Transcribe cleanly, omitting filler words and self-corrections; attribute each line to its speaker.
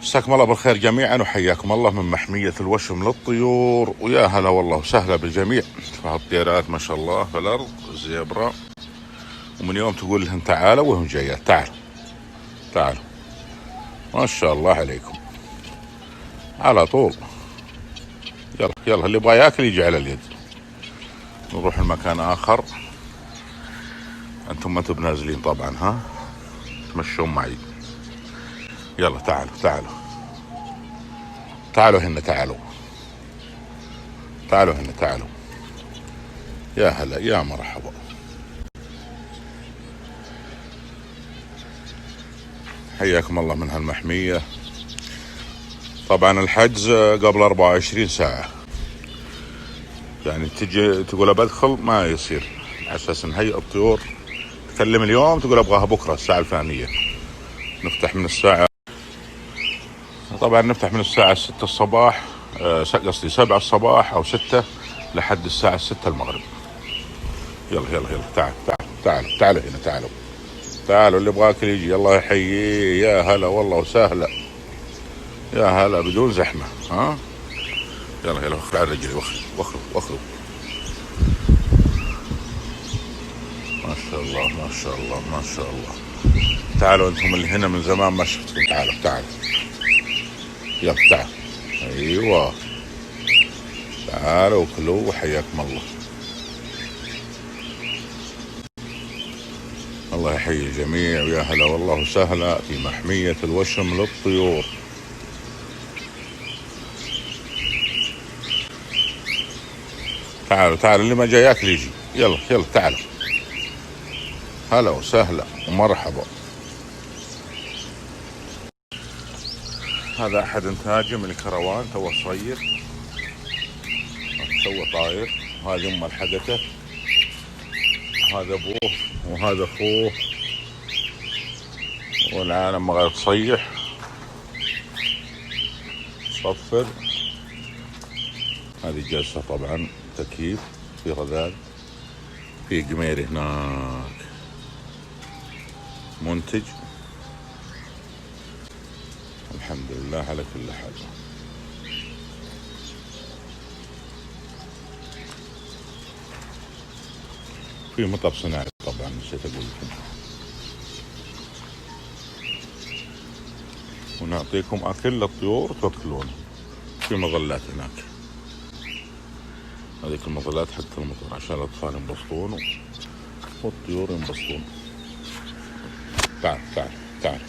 Speaker 1: مساكم الله بالخير جميعا وحياكم الله من محمية الوشم للطيور، ويا هلا والله وسهلا بالجميع. فهالطيرات ما شاء الله في الأرض الزيبرا، ومن يوم تقول لهم تعالوا وهم جايات. تعالوا تعالوا ما شاء الله عليكم على طول. يلا يلا اللي يبغى ياكل يجي على اليد. نروح المكان آخر. أنتم ما انتم بنازلين طبعا، ها تمشون معي. يلا تعالوا تعالوا تعالوا هنا، تعالوا تعالوا هنا، تعالوا. يا هلا يا مرحبا. حياكم الله من هالمحمية. طبعا الحجز قبل 24 ساعة، يعني تجي تقول بدخل ما يصير، على اساس نهيئ الطيور. تكلم اليوم تقول ابغاها بكرة الساعة الفلانية. نفتح من الساعة، طبعا نفتح من الساعة 6 الصباح، قصدي 7 الصباح او 6 لحد الساعة 6 المغرب. يلا يلا يلا تعالوا تعالوا تعالوا تعالوا هنا، تعالوا تعالوا اللي يبغاك يجي. الله يحييه. يا هلا والله وسهلا. يا هلا بدون زحمة. ها يلا يلا وخر على رجلي، وخر وخر وخر. ما شاء الله ما شاء الله ما شاء الله. تعالوا انتم اللي هنا من زمان ما شفتكم. تعالوا تعالوا يلا تعالوا. ايوه تعالوا وكلوا وحياكم الله. الله يحيي الجميع ويا هلا والله وسهلا في محمية الوشم للطيور. تعالوا تعالوا اللي ما جاي ياكل يجي. يلا يلا تعالوا. هلا وسهلا ومرحبا. هذا احد انتاجه من الكروان، تو صغير تو طاير. وهذه امه لحقته، هذا ابوه وهذا اخوه، والعالم ما غير تصيح صفر. هذه جلسة طبعا تكييف في رذاذ، في قميري هناك منتج. الحمد لله على كل حال. في مطر صناعي طبعا نسيت اقول لكم. ونعطيكم اكل للطيور تاكلونه. في مظلات هناك، هذيك المظلات حق المطر عشان الاطفال ينبسطون والطيور ينبسطون. تعال تعال تعال.